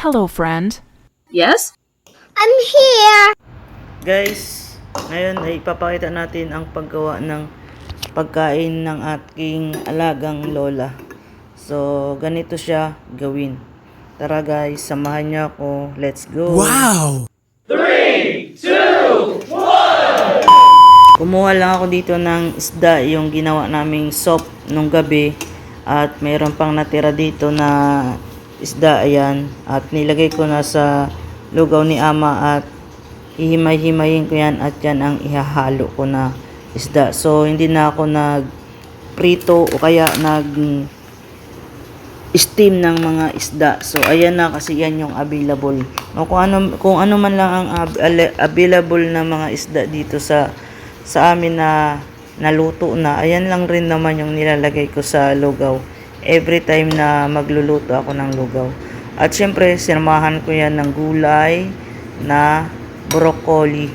Hello, friend. Yes? I'm here. Guys, ngayon ay ipapakita natin ang paggawa ng pagkain ng aking alagang lola. So, ganito siya gawin. Tara guys, samahan niyo ako. Let's go! Wow! Kumuha lang ako dito ng isda, yung ginawa naming soup nung gabi. At mayroon pang natira dito na isda, ayan. At nilagay ko na sa lugaw ni ama at hihimay-himayin ko yan at yan ang ihahalo ko na isda. So, hindi na ako nag-prito o kaya nag-steam ng mga isda. So, ayan na kasi yan yung available. O, kung ano man lang ang available na mga isda dito sa amin na naluto na, ayan lang rin naman yung nilalagay ko sa lugaw. Every time na magluluto ako ng lugaw. At syempre, sinamahan ko yan ng gulay na broccoli.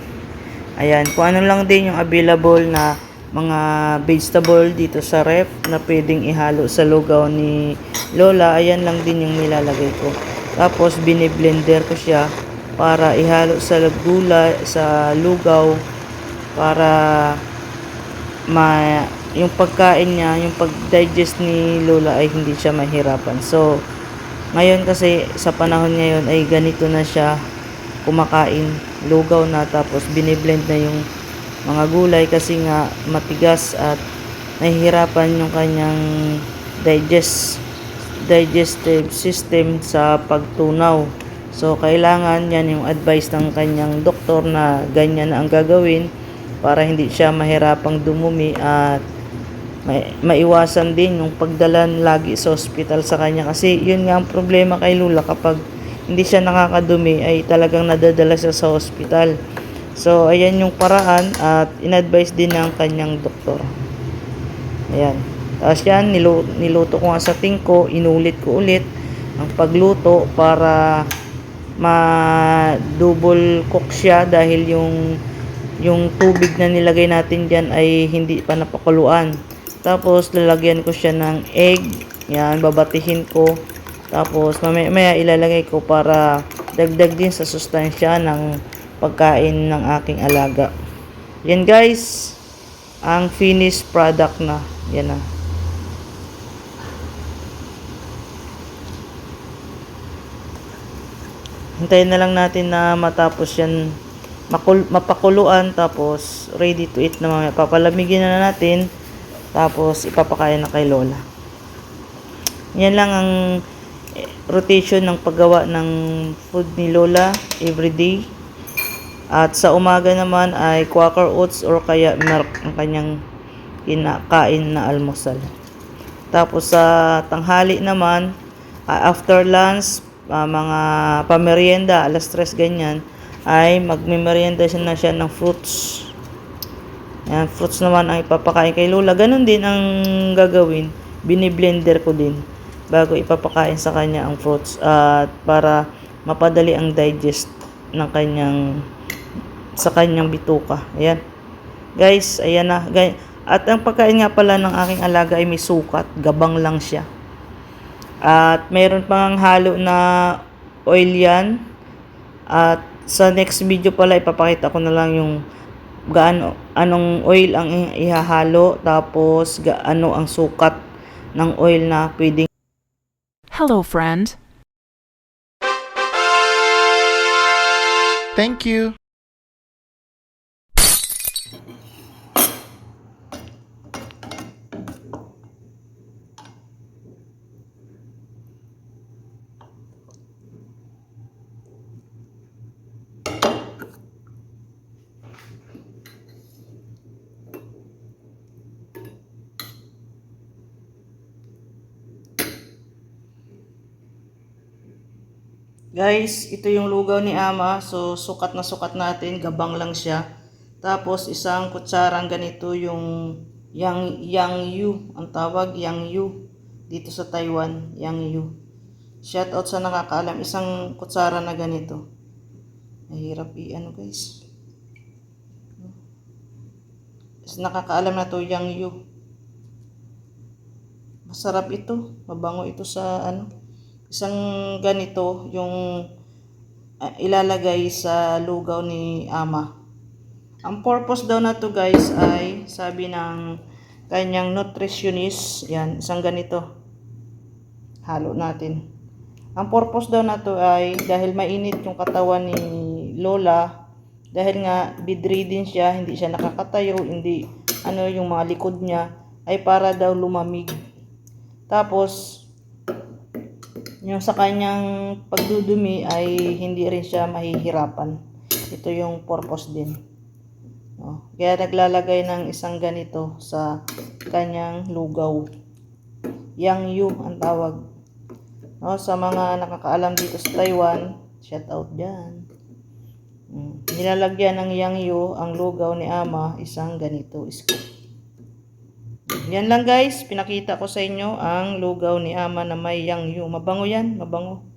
Ayan, kung ano lang din yung available na mga vegetable dito sa ref na pwedeng ihalo sa lugaw ni Lola, ayan lang din yung nilalagay ko. Tapos biniblender ko siya para ihalo sa gulay, sa lugaw, para yung pagkain niya, yung pag-digest ni Lola ay hindi siya mahirapan. So, ngayon kasi sa panahon ngayon ay ganito na siya kumakain, lugaw na, tapos biniblend na yung mga gulay kasi nga matigas at nahihirapan yung kanyang digestive system sa pagtunaw. So kailangan yan yung advice ng kanyang doktor na ganyan na ang gagawin para hindi siya mahirapang dumumi at maiwasan din yung pagdalan lagi sa hospital sa kanya, kasi yun nga ang problema kay Lola, kapag hindi siya nakakadumi ay talagang nadadala siya sa hospital. So ayan yung paraan at in-advise din ng kanyang doktor. Ayan, tapos yan niluto ko nga sa tingko, inulit ko ulit ang pagluto para ma-double cook siya dahil yung tubig na nilagay natin dyan ay hindi pa napakuluan. Tapos lalagyan ko siya ng egg. Yan, babatihin ko. Tapos mamaya ilalagay ko para dagdag din sa sustansya ng pagkain ng aking alaga. Yan guys, ang finished product na. Yan na. Hintayin na lang natin na matapos yan mapakuluan, tapos ready to eat na mamaya. Papalamigin na natin, tapos ipapakain na kay Lola. Yan lang ang rotation ng paggawa ng food ni Lola everyday. At sa umaga naman ay Quaker Oats or kaya milk ang kanyang kinakain na almusal. Tapos sa tanghali naman, after lunch, mga pamerienda, alas 3 ganyan, ay magmemerienda na siya ng fruits. Ayan, fruits naman ang ipapakain kay Lola. Ganon din ang gagawin. Biniblender ko din bago ipapakain sa kanya ang fruits at para mapadali ang digest ng sa kanyang bituka. Ayan. Guys, ayan na. At ang pagkain nga pala ng aking alaga ay may sukat. Gabang lang siya. At mayroon pang halo na oil yan. At sa next video pala ipapakita ko na lang yung anong oil ang ihahalo, tapos gaano ang sukat ng oil na pwedeng. Hello, friend. Thank you. Guys, ito yung lugaw ni ama. So sukat na sukat natin, gabang lang siya. Tapos isang kutsarang ganito yung yang yu, ang tawag yang yu dito sa Taiwan, yang yu. Shout out sa nakakaalam, isang kutsara na ganito. Mahirap ano guys. Nakakaalam na to, yang yu. Masarap ito, mabango ito sa isang ganito yung ilalagay sa lugaw ni ama. Ang purpose daw na to guys ay sabi ng kanyang nutritionist, yan, isang ganito. Halo natin. Ang purpose daw na to ay dahil mainit yung katawan ni Lola, dahil nga bedridden siya, hindi siya nakakatayo, hindi yung mga likod niya ay para daw lumamig. Tapos yung sa kanyang pagdudumi ay hindi rin siya mahihirapan. Ito yung purpose din. Kaya naglalagay ng isang ganito sa kanyang lugaw. Yang Yu ang tawag. Sa mga nakakaalam dito sa Taiwan, shout out dyan. Nilalagyan ng Yang Yu ang lugaw ni ama, isang ganito scoop. Yan lang guys, pinakita ko sa inyo ang lugaw ni ama na may Yang Yu. Mabango yan, mabango.